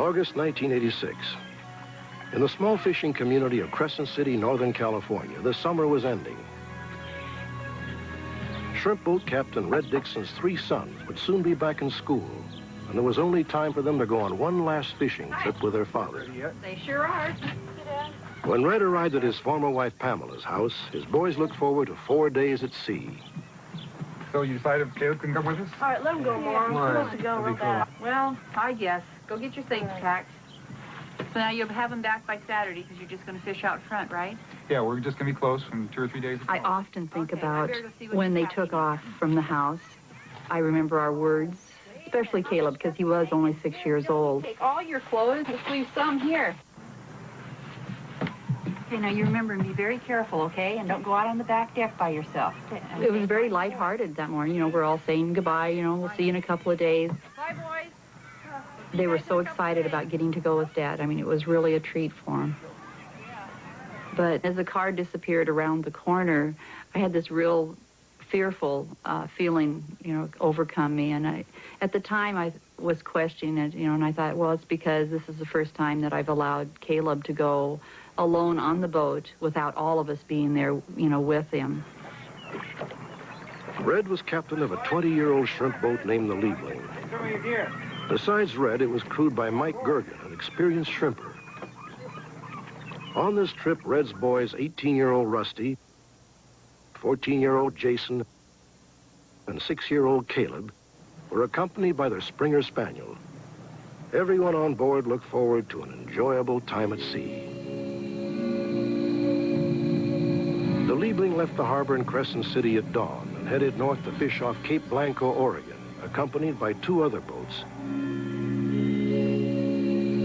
August 1986. In the small fishing community of Crescent City, Northern California, the summer was ending. Shrimp boat captain Red Dixon's 3 sons would soon be back in school, and there was only time for them to go on one last fishing trip with their father. They sure are. When Red arrived at his former wife Pamela's house, his boys looked forward to 4 days at sea. So you decided Caleb can come with us? All right, let him go, Mom. Why? He wants to go real bad. Well, I guess. Go get your things packed. So now you'll have them back by Saturday because you're just going to fish out front, right? Yeah, we're just going to be close in 2 or 3 days. I often think Okay, about I better go see what when you they got. took off from the house. I remember our words, especially Caleb, because he was only 6 years old. Take all your clothes. Just leave some here. Okay, now you remember and be very careful, okay? And don't go out on the back deck by yourself. It was very lighthearted that morning. You know, we're all saying goodbye, you know, we'll see you in a couple of days. Bye, boys. They were so excited about getting to go with Dad. I mean, it was really a treat for them. But as the car disappeared around the corner, I had this real fearful feeling, you know, overcome me. And at the time, I was questioning it, you know, and I thought, well, it's because this is the first time that I've allowed Caleb to go alone on the boat without all of us being there, you know, with him. Red was captain of a 20-year-old shrimp boat named the Liebling. Besides Red, it was crewed by Mike Gergen, an experienced shrimper. On this trip, Red's boys, 18-year-old Rusty, 14-year-old Jason, and 6-year-old Caleb, were accompanied by their Springer Spaniel. Everyone on board looked forward to an enjoyable time at sea. The Liebling left the harbor in Crescent City at dawn and headed north to fish off Cape Blanco, Oregon, accompanied by 2 other boats.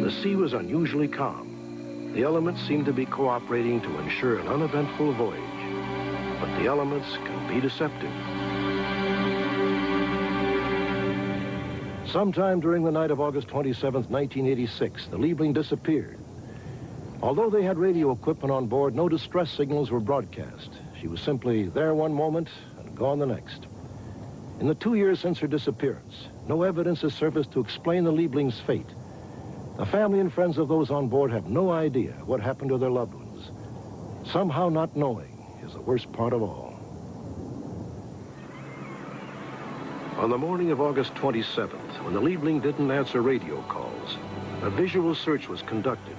The sea was unusually calm. The elements seemed to be cooperating to ensure an uneventful voyage. But the elements can be deceptive. Sometime during the night of August 27th, 1986, the Liebling disappeared. Although they had radio equipment on board, no distress signals were broadcast. She was simply there one moment and gone the next. In the 2 years since her disappearance, no evidence has surfaced to explain the Liebling's fate. The family and friends of those on board have no idea what happened to their loved ones. Somehow not knowing is the worst part of all. On the morning of August 27th, when the Liebling didn't answer radio calls, a visual search was conducted.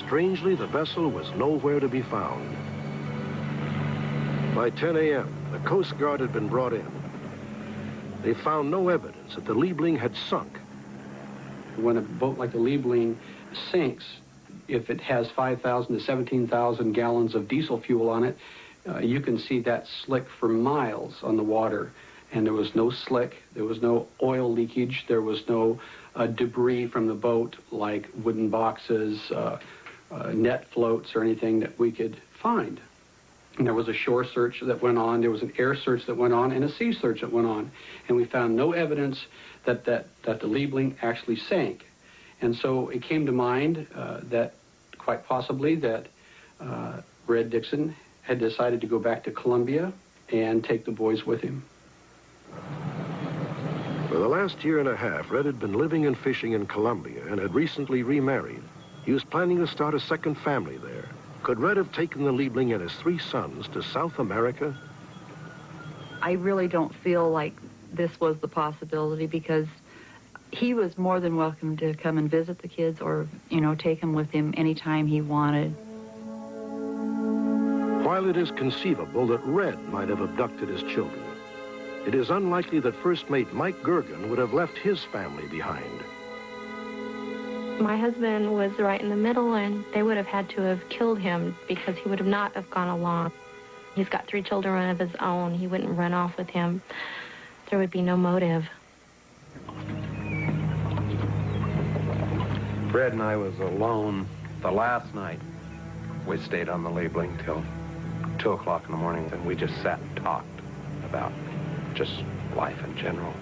Strangely, the vessel was nowhere to be found. By 10 a.m., the Coast Guard had been brought in. They found no evidence that the Liebling had sunk. When a boat like the Liebling sinks, if it has 5,000 to 17,000 gallons of diesel fuel on it, you can see that slick for miles on the water. And there was no slick, there was no oil leakage, there was no debris from the boat like wooden boxes, net floats, or anything that we could find. And there was a shore search that went on, there was an air search that went on, and a sea search that went on. And we found no evidence that the Liebling actually sank. And so it came to mind that quite possibly that Red Dixon had decided to go back to Colombia and take the boys with him. For the last year and a half, Red had been living and fishing in Colombia and had recently remarried. He was planning to start a second family there. Could Red have taken the Liebling and his 3 sons to South America? I really don't feel like this was the possibility because he was more than welcome to come and visit the kids or, you know, take them with him anytime he wanted. While it is conceivable that Red might have abducted his children, it is unlikely that first mate Mike Gergen would have left his family behind. My husband was right in the middle, and they would have had to have killed him because he would have not have gone along. He's got 3 children of his own. He wouldn't run off with him. There would be no motive. Fred and I was alone the last night. We stayed on the Liebling till 2 o'clock in the morning, and we just sat and talked about just life in general.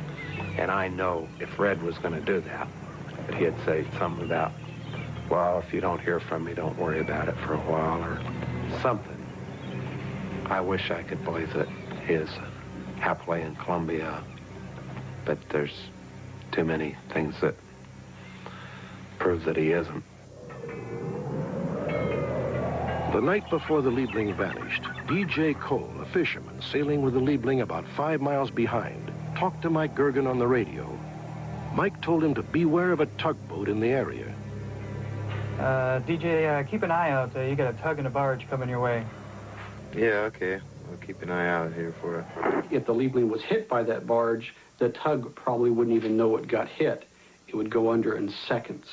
And I know if Fred was going to do that he'd say something about, well, if you don't hear from me, don't worry about it for a while, or something. I wish I could believe that he is happily in Colombia, but there's too many things that proves that he isn't. The night before the Liebling vanished, D.J. Cole, a fisherman sailing with the Liebling about 5 miles behind, talked to Mike Gergen on the radio. Mike told him to beware of a tugboat in the area. DJ, keep an eye out. You got a tug and a barge coming your way. Yeah, okay. I'll keep an eye out here for it. If the Liebling was hit by that barge, the tug probably wouldn't even know it got hit. It would go under in seconds.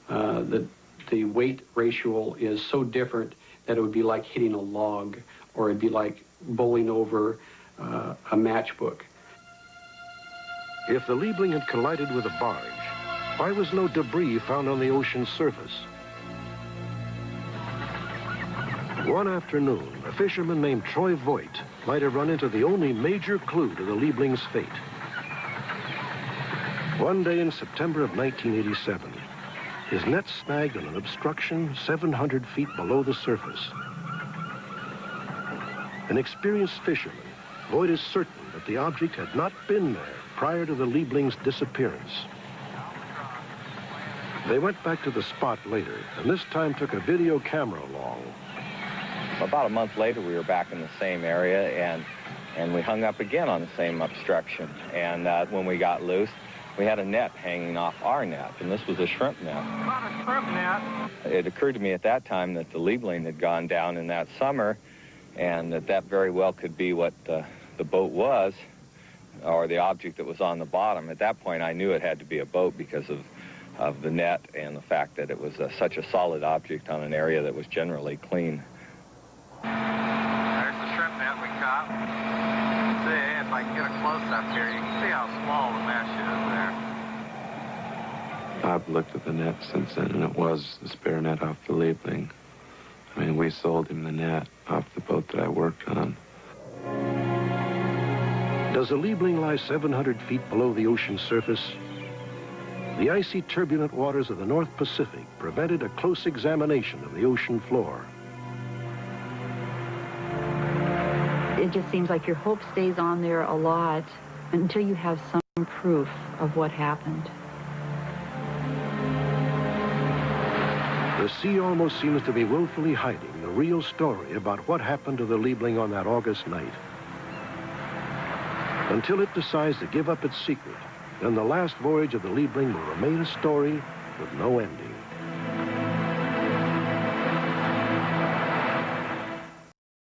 The weight ratio is so different that it would be like hitting a log, or it'd be like bowling over a matchbook. If the Liebling had collided with a barge, why was no debris found on the ocean's surface? One afternoon, a fisherman named Troy Voigt might have run into the only major clue to the Liebling's fate. One day in September of 1987, his net snagged on an obstruction 700 feet below the surface. An experienced fisherman, Voigt is certain that the object had not been there prior to the Liebling's disappearance. They went back to the spot later, and this time took a video camera along. About a month later, we were back in the same area, and we hung up again on the same obstruction. And when we got loose, we had a net hanging off our net, and this was a shrimp net. Not a shrimp net. It occurred to me at that time that the Liebling had gone down in that summer, and that very well could be what the boat was, or the object that was on the bottom. At that point, I knew it had to be a boat because of the net and the fact that it was such a solid object on an area that was generally clean. There's the shrimp net we caught. See, if I can get a close-up here, you can see how small the mesh is there. I've looked at the net since then, and it was the spare net off the Liebling. I mean, we sold him the net off the boat that I worked on. Does the Liebling lie 700 feet below the ocean's surface? The icy, turbulent waters of the North Pacific prevented a close examination of the ocean floor. It just seems like your hope stays on there a lot until you have some proof of what happened. The sea almost seems to be willfully hiding the real story about what happened to the Liebling on that August night. Until it decides to give up its secret, then the last voyage of the Liebling will remain a story with no ending.